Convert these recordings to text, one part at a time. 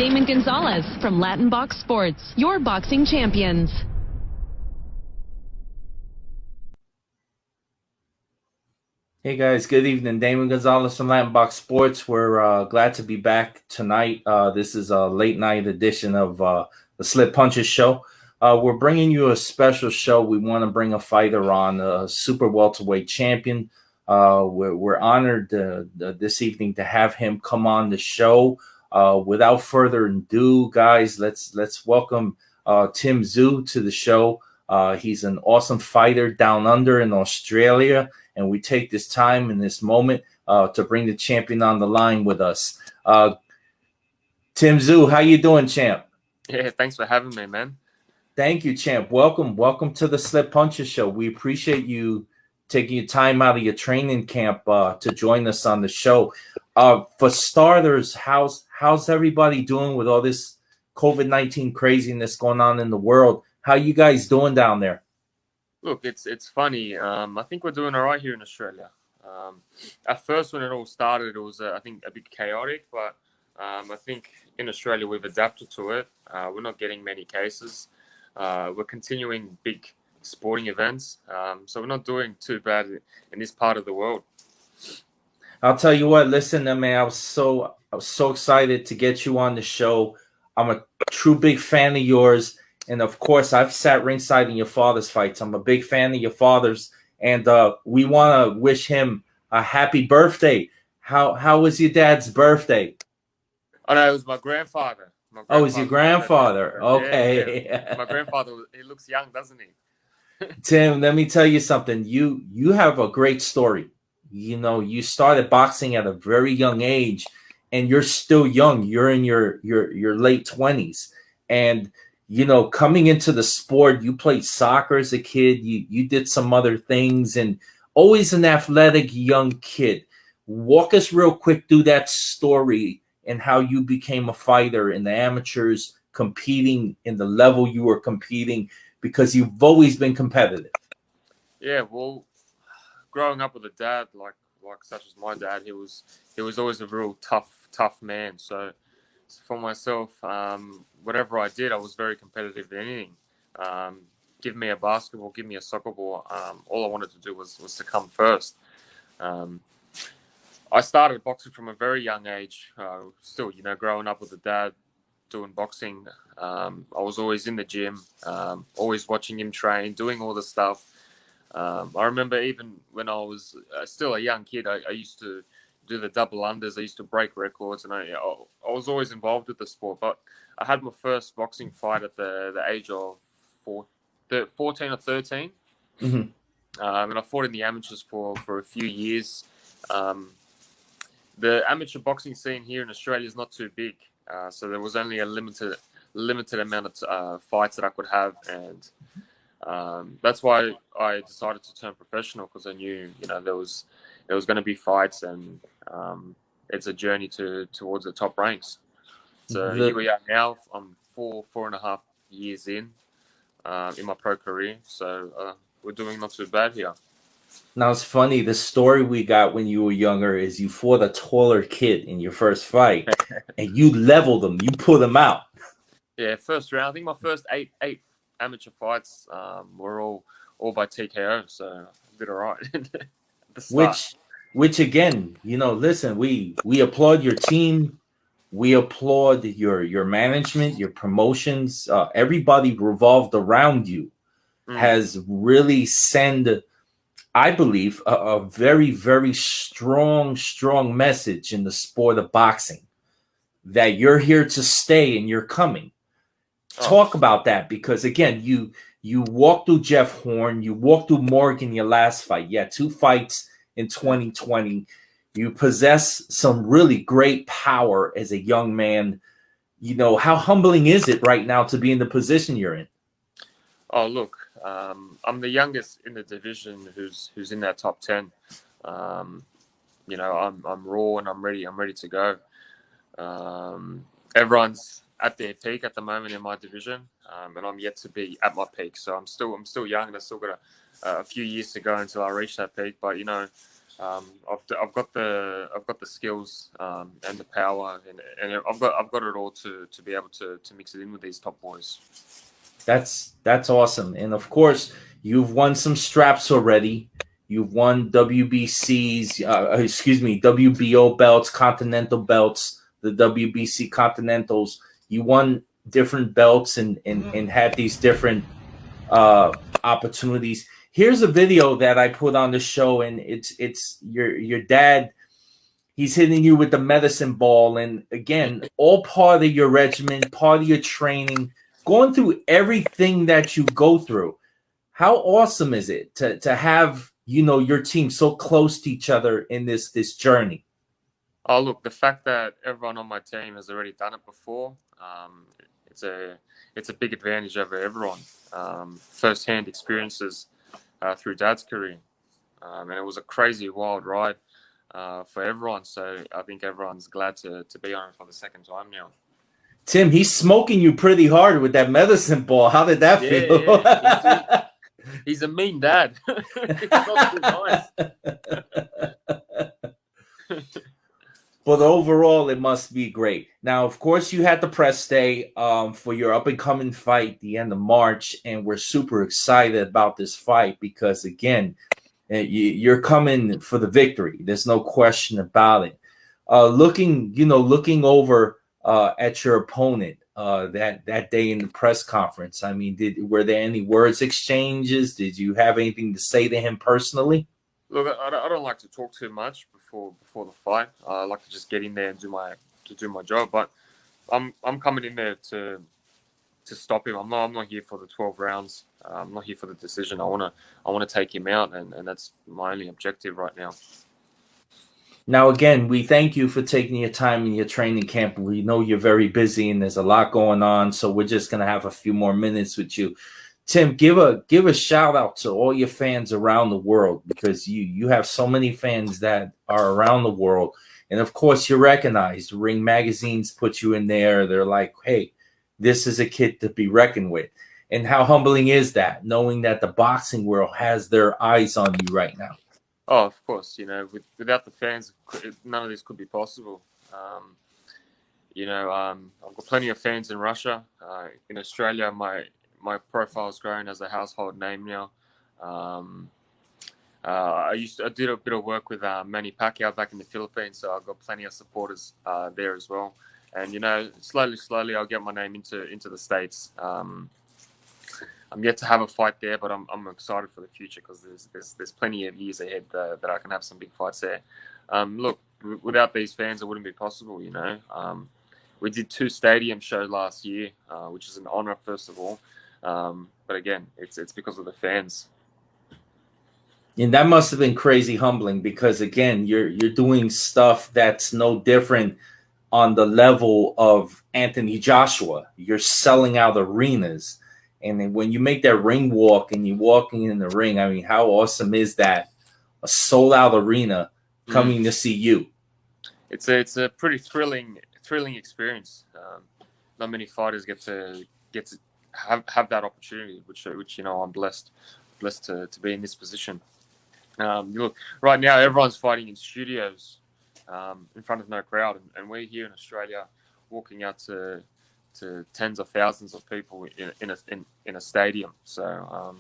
Damon Gonzalez from Latin Box Sports, your boxing champions. Hey guys, good evening. Damon Gonzalez from Latin Box Sports. We're glad to be back tonight. This is a late night edition of the Slip Punches show. We're bringing you a special show. We want to bring a fighter on, a super welterweight champion. We're honored this evening to have him come on the show. Without further ado, guys, let's welcome Tszyu to the show. He's an awesome fighter down under in Australia. And we take this time in this moment to bring the champion on the line with us. Tszyu, how you doing, champ? Yeah, thanks for having me, man. Thank you, champ. Welcome to the Slip Punches show. We appreciate you taking your time out of your training camp to join us on the show. For starters, how's everybody doing with all this COVID-19 craziness going on in the world? How you guys doing down there? Look, it's funny. I think we're doing all right here in Australia. At first, when it all started, it was, I think, a bit chaotic. But I think in Australia, we've adapted to it. We're not getting many cases. We're continuing big sporting events. So we're not doing too bad in this part of the world. I'll tell you what, listen, man, I was so excited to get you on the show. I'm a true big fan of yours. And of course, I've sat ringside in your father's fights. I'm a big fan of your father's, and we want to wish him a happy birthday. How was your dad's birthday? Oh no, it was my grandfather. Oh, it was your grandfather. Okay. Yeah. My grandfather, he looks young, doesn't he? Tim, let me tell you something. You have a great story. You know, you started boxing at a very young age, and you're still young. You're in your late 20s, and you know, coming into the sport, you played soccer as a kid. You did some other things, and always an athletic young kid. Walk us real quick through that story and how you became a fighter in the amateurs, competing in the level you were competing, because you've always been competitive. Yeah, well, growing up with a dad like such as my dad, he was always a real tough man. So for myself, whatever I did, I was very competitive in anything. Give me a basketball, give me a soccer ball. All I wanted to do was to come first. I started boxing from a very young age. Still, you know, growing up with a dad doing boxing, I was always in the gym, always watching him train, doing all the stuff. I remember even when I was still a young kid, I used to do the double unders. I used to break records, and I was always involved with the sport. But I had my first boxing fight at the age of 14 or 13. Mm-hmm. And I fought in the amateurs for a few years. The amateur boxing scene here in Australia is not too big, so there was only a limited amount of fights that I could have, and that's why I decided to turn professional, because I knew, you know, there was going to be fights, and it's a journey towards the top ranks. So here we are now. I'm 4.5 years in my pro career. So we're doing not too bad here. Now it's funny. The story we got when you were younger is you fought a taller kid in your first fight, and you leveled him. You put him out. Yeah, first round. I think my first eight amateur fights were all by TKO. So I did all right. Which again, you know, listen, we applaud your team. We applaud your management, your promotions. Everybody revolved around you has really sent, I believe, a very, very strong message in the sport of boxing that you're here to stay and you're coming. Talk about that, because again, you walked through Jeff Horn, you walked through Morgan your last fight. You had 2 fights in 2020. You possess some really great power as a young man. You know, how humbling is it right now to be in the position you're in? Oh, look, I'm the youngest in the division who's in that top 10. You know, I'm raw and I'm ready to go. Everyone's at their peak at the moment in my division, and I'm yet to be at my peak. So I'm still young, and I've still got a few years to go until I reach that peak. But you know, I've got the skills and the power, and I've got it all to be able to mix it in with these top boys. That's awesome. And of course, you've won some straps already. You've won WBCs, WBO belts, Continental belts, the WBC Continentals. You won different belts and had these different opportunities. Here's a video that I put on the show, and it's your dad. He's hitting you with the medicine ball, and again, all part of your regimen, part of your training, going through everything that you go through. How awesome is it to have your team so close to each other in this journey? Oh, look, the fact that everyone on my team has already done it before, it's a big advantage over everyone. First-hand experiences through Dad's career, and it was a crazy, wild ride for everyone. So I think everyone's glad to be on it for the second time now. Tim, he's smoking you pretty hard with that medicine ball. How did that feel? Yeah. He's a mean dad. It's not too nice. But overall, it must be great. Now, of course, you had the press day for your up-and-coming fight the end of March, and we're super excited about this fight because, again, you're coming for the victory. There's no question about it. Looking over at your opponent that day in the press conference, I mean, were there any words exchanges? Did you have anything to say to him personally? Look, I don't like to talk too much before the fight. I like to just get in there and do my job. But I'm coming in there to stop him. I'm not here for the 12 rounds. I'm not here for the decision. I wanna take him out, and that's my only objective right now. Now, again, we thank you for taking your time in your training camp. We know you're very busy and there's a lot going on, so we're just going to have a few more minutes with you. Tim, give a shout out to all your fans around the world, because you have so many fans that are around the world. And of course, you're recognized. Ring magazines put you in there. They're like, hey, this is a kid to be reckoned with. And how humbling is that, knowing that the boxing world has their eyes on you right now? Oh, of course. Without the fans, none of this could be possible. I've got plenty of fans in Russia. In Australia, my profile's grown as a household name now. I did a bit of work with Manny Pacquiao back in the Philippines, so I've got plenty of supporters there as well. And slowly I'll get my name into the States. I'm yet to have a fight there, but I'm excited for the future because there's plenty of years ahead that I can have some big fights there. Look, without these fans, it wouldn't be possible. We did 2 stadium shows last year, which is an honor, first of all. But again, it's because of the fans. And that must have been crazy humbling, because again, you're doing stuff that's no different on the level of Anthony Joshua. You're selling out arenas. And then when you make that ring walk and you're walking in the ring, I mean, how awesome is that? A sold-out arena coming to see you. It's a pretty thrilling experience. Not many fighters get to have that opportunity, which I'm blessed to be in this position. Look, right now everyone's fighting in studios in front of no crowd, and we're here in Australia walking out to tens of thousands of people in a stadium. So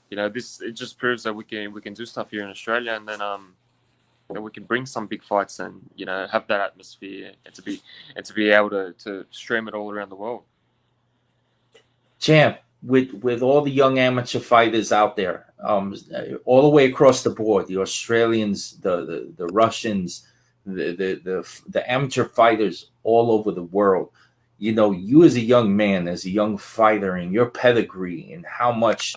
it just proves that we can do stuff here in Australia, and then that we can bring some big fights and have that atmosphere, and to be able to stream it all around the world. Champ, with all the young amateur fighters out there, all the way across the board, the Australians, the Russians, the amateur fighters all over the world. You as a young man, as a young fighter, and your pedigree and how much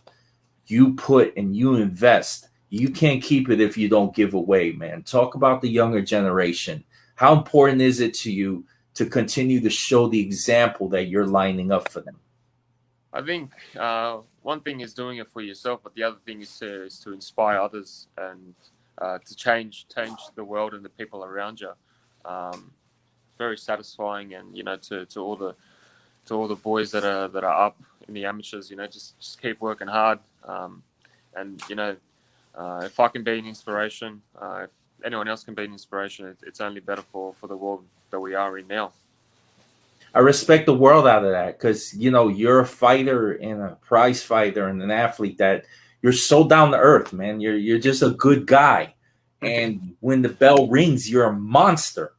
you put and you invest, you can't keep it if you don't give away, man. Talk about the younger generation. How important is it to you to continue to show the example that you're lining up for them? I think one thing is doing it for yourself, but the other thing is to inspire others and to change the world and the people around you. Very satisfying, and to all the boys that are up in the amateurs, just keep working hard, and if I can be an inspiration, if anyone else can be an inspiration, it's only better for the world that we are in now. I respect the world out of that because, you know, you're a fighter and a prize fighter and an athlete that you're so down to earth, man. You're just a good guy. And when the bell rings, you're a monster.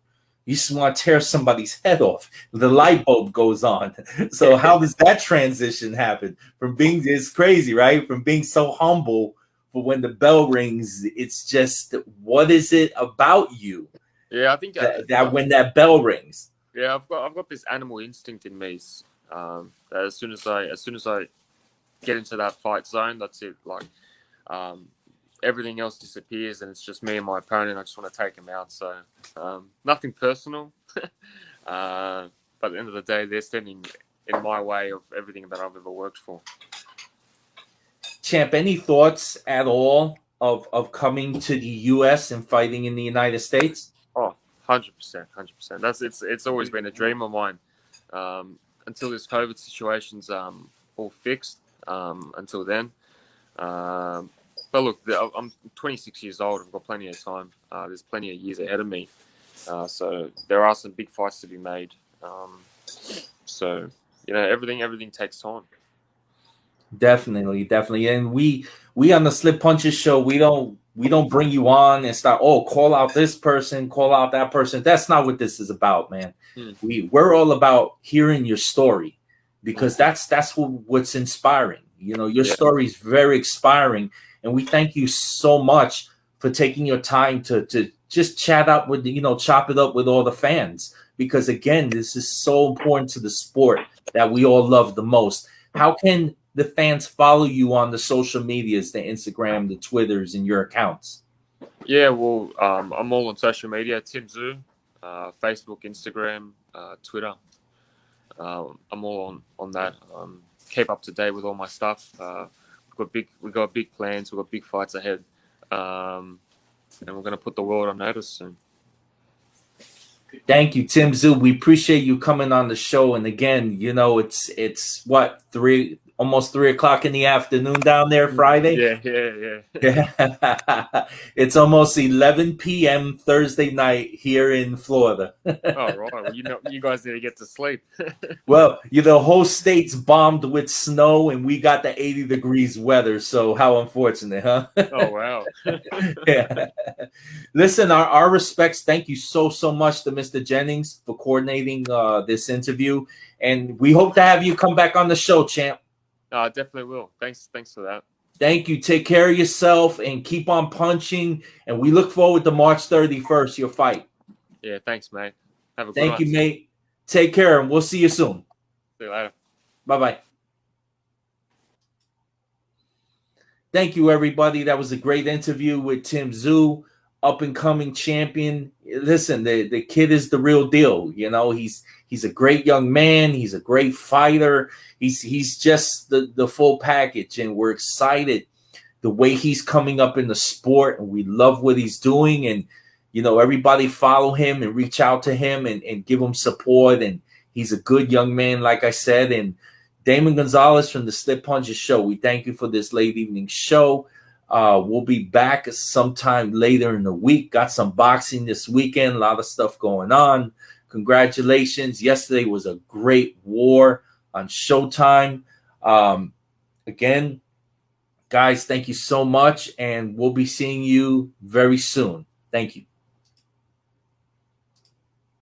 You just want to tear somebody's head off. The light bulb goes on. So how does that transition happen from being, it's crazy, right? From being so humble, but when the bell rings, it's just, what is it about you? Yeah, I think that when that bell rings. Yeah, I've got this animal instinct in me. That as soon as I get into that fight zone, that's it. Like everything else disappears, and it's just me and my opponent. I just want to take him out. So nothing personal, but at the end of the day, they're standing in my way of everything that I've ever worked for. Champ, any thoughts at all of coming to the U.S. and fighting in the United States? Oh, 100%, 100%. It's always been a dream of mine. Until this COVID situation's all fixed. Until then, but look, I'm 26 years old. I've got plenty of time. There's plenty of years ahead of me. So there are some big fights to be made. So you know, everything takes time. Definitely. And we on the Slip Punches show, we don't bring you on and start, oh, call out this person, call out that person. That's not what this is about, man. We're all about hearing your story because that's what's inspiring. You know, your story is very inspiring, and we thank you so much for taking your time to just chat up with, you know, chop it up with all the fans, because again, this is so important to the sport that we all love the most. How can the fans follow you on the social medias, the Instagram, the Twitters, and your accounts? Yeah, well, I'm all on social media. Tszyu, Facebook, Instagram, Twitter. I'm all on that. Keep up to date with all my stuff. We got big plans. We've got big fights ahead, and we're gonna put the world on notice soon. Thank you, Tszyu. We appreciate you coming on the show. And again, you know, it's what, almost 3 o'clock in the afternoon down there Friday. Yeah. It's almost 11 p.m. Thursday night here in Florida. Oh, right. Well, you know, you guys need to get to sleep. Well, the whole state's bombed with snow, and we got the 80 degrees weather. So how unfortunate, huh? Oh, wow. Yeah. Listen, our respects. Thank you so much to Mr. Jennings for coordinating this interview, and we hope to have you come back on the show, champ. Definitely will. Thanks for that. Thank you. Take care of yourself and keep on punching. And we look forward to March 31st, your fight. Yeah, thanks, mate. Have a good Thank you, mate. Take care, and we'll see you soon. See you later. Bye-bye. Thank you, everybody. That was a great interview with Tszyu, up-and-coming champion. Listen, the kid is the real deal. You know, he's a great young man. He's a great fighter. He's just the full package, and we're excited the way he's coming up in the sport, and we love what he's doing. And, you know, everybody follow him and reach out to him and give him support. And he's a good young man, like I said. And Damon Gonzalez from the Slip Punches Show, we thank you for this late evening show. We'll be back sometime later in the week. Got some boxing this weekend, a lot of stuff going on. Congratulations. Yesterday was a great war on Showtime. Again, guys, thank you so much, and we'll be seeing you very soon. Thank you.